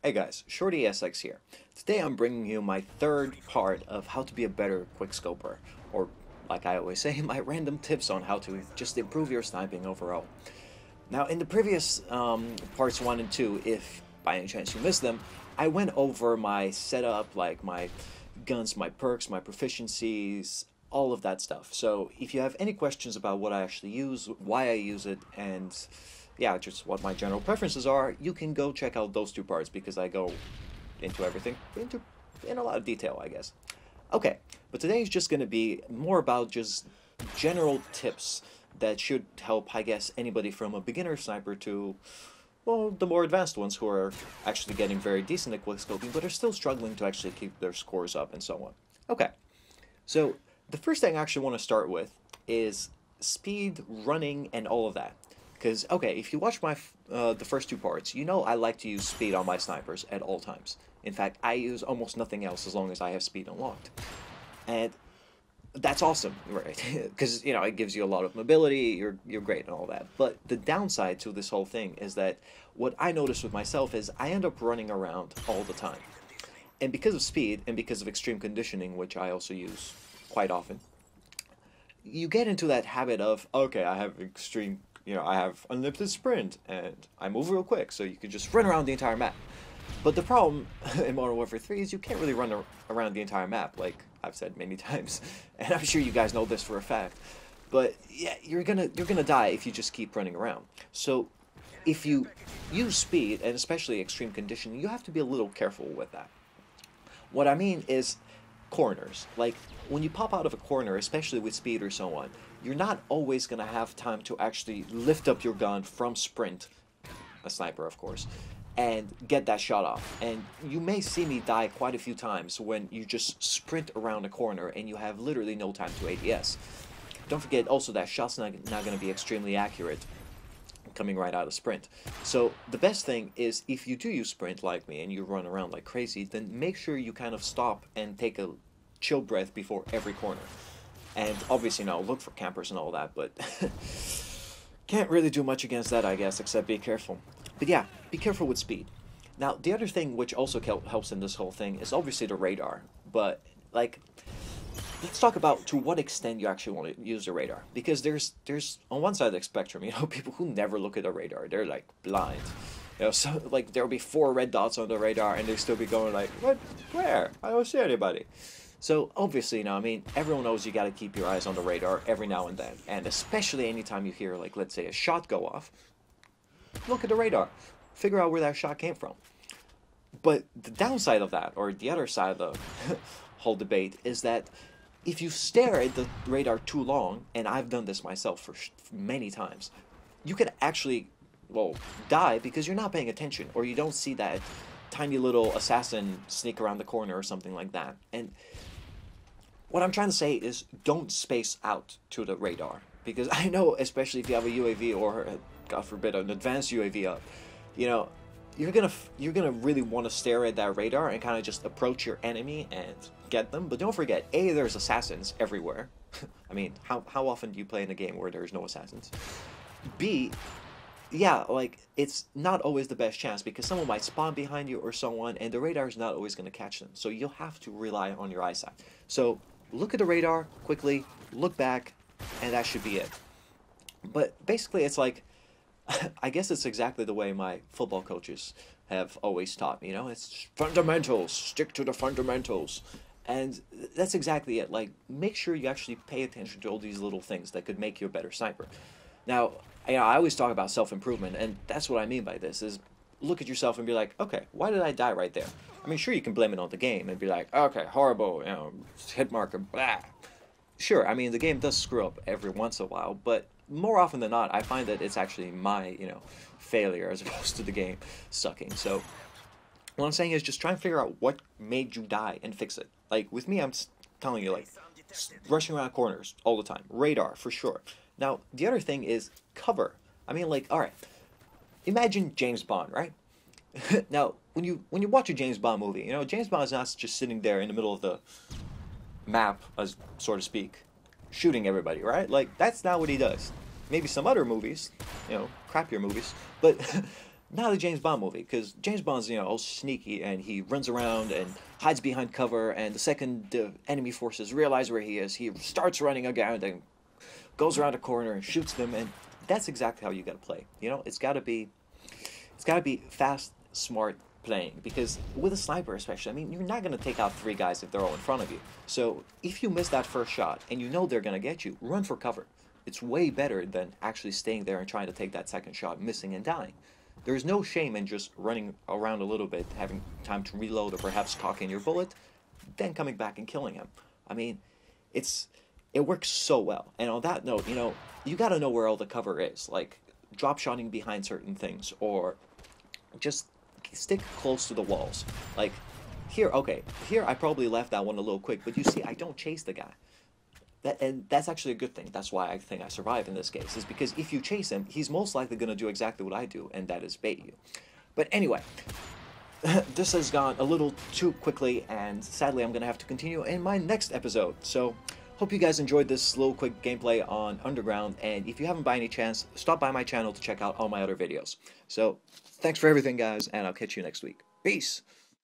Hey guys, Shorty SX here. Today I'm bringing you my third part of how to be a better quickscoper, or like I always say, my random tips on how to just improve your sniping overall. Now, in the previous parts 1 and 2, if by any chance you missed them, I went over my setup, like my guns, my perks, my proficiencies, all of that stuff. So if you have any questions about what I actually use, why I use it, and yeah, just what my general preferences are, you can go check out those two parts because I go into everything in a lot of detail, I guess. Okay, but today is just going to be more about just general tips that should help, I guess, anybody from a beginner sniper to, well, the more advanced ones who are actually getting very decent at quickscoping, but are still struggling to actually keep their scores up and so on. Okay, so the first thing I actually want to start with is speed, running, and all of that. Because, okay, if you watch the first two parts, you know I like to use speed on my snipers at all times. In fact, I use almost nothing else as long as I have speed unlocked. And that's awesome, right? Because, you know, it gives you a lot of mobility, you're great and all that. But the downside to this whole thing is that what I notice with myself is I end up running around all the time. And because of speed, and because of extreme conditioning, which I also use quite often, you get into that habit of, okay, I have extreme, I have unlimited sprint, and I move real quick, so you can just run around the entire map. But the problem in Modern Warfare 3 is you can't really run around the entire map, like I've said many times, and I'm sure you guys know this for a fact. But yeah, you're gonna die if you just keep running around. So if you use speed, and especially extreme conditioning, you have to be a little careful with that. What I mean is corners. Like, when you pop out of a corner, especially with speed or so on, you're not always going to have time to actually lift up your gun from sprint, a sniper of course, and get that shot off. And you may see me die quite a few times when you just sprint around a corner and you have literally no time to ADS. Don't forget also that shot's not going to be extremely accurate coming right out of sprint. So the best thing is, if you do use sprint like me and you run around like crazy, then make sure you kind of stop and take a chill breath before every corner. And obviously now look for campers and all that, but can't really do much against that, I guess, except be careful. But yeah, be careful with speed. Now, the other thing which also helps in this whole thing is obviously the radar, but like, let's talk about to what extent you actually want to use the radar. Because there's on one side of the spectrum, people who never look at the radar. They're like blind. So like there'll be 4 red dots on the radar and they still be going like, what? Where? I don't see anybody. So obviously, everyone knows you got to keep your eyes on the radar every now and then. And especially anytime you hear, like, let's say a shot go off, look at the radar. Figure out where that shot came from. But the downside of that, or the other side of the whole debate, is that if you stare at the radar too long, and I've done this myself for many times, you could actually, well, die because you're not paying attention, or you don't see that tiny little assassin sneak around the corner or something like that. And what I'm trying to say is, don't space out to the radar, because I know, especially if you have a UAV or, God forbid, an advanced UAV up, you're gonna really want to stare at that radar and kind of just approach your enemy and get them. But don't forget, A, there's assassins everywhere. I mean, how often do you play in a game where there's no assassins? B, yeah, like, it's not always the best chance because someone might spawn behind you or someone, and the radar is not always going to catch them. So you'll have to rely on your eyesight. So look at the radar quickly, look back, and that should be it. But basically, it's like, I guess it's exactly the way my football coaches have always taught me, it's fundamentals, stick to the fundamentals. And that's exactly it. Like, make sure you actually pay attention to all these little things that could make you a better sniper. Now, I always talk about self-improvement, and that's what I mean by this, is look at yourself and be like, okay, why did I die right there? I mean, sure, you can blame it on the game and be like, okay, horrible, hit marker, blah. Sure, I mean, the game does screw up every once in a while, but more often than not, I find that it's actually my, failure as opposed to the game sucking. So what I'm saying is just try and figure out what made you die and fix it. Like, with me, I'm telling you, like, rushing around corners all the time. Radar, for sure. Now, the other thing is cover. I mean, like, alright, imagine James Bond, right? Now, when you watch a James Bond movie, James Bond is not just sitting there in the middle of the map, as so to speak, shooting everybody, right? Like, that's not what he does. Maybe some other movies, crappier movies, but not a James Bond movie, because James Bond's, all sneaky, and he runs around and hides behind cover, and the second the enemy forces realize where he is, he starts running again and goes around a corner and shoots them, and that's exactly how you gotta play. It's gotta be fast, smart playing, because with a sniper especially, I mean, you're not gonna take out three guys if they're all in front of you. So if you miss that first shot and you know they're gonna get you, run for cover. It's way better than actually staying there and trying to take that second shot, missing and dying. There's no shame in just running around a little bit, having time to reload or perhaps cock in your bullet, then coming back and killing him. I mean, it's it works so well. And on that note, you gotta know where all the cover is, like drop shotting behind certain things, or just stick close to the walls. Like here, okay, here I probably left that one a little quick, but you see, I don't chase the guy. And that's actually a good thing. That's why I think I survived in this case, is because if you chase him, he's most likely going to do exactly what I do, and that is bait you. But anyway, this has gone a little too quickly, and sadly I'm going to have to continue in my next episode. So, hope you guys enjoyed this little quick gameplay on Underground, and if you haven't by any chance, stop by my channel to check out all my other videos. So, thanks for everything, guys, and I'll catch you next week. Peace!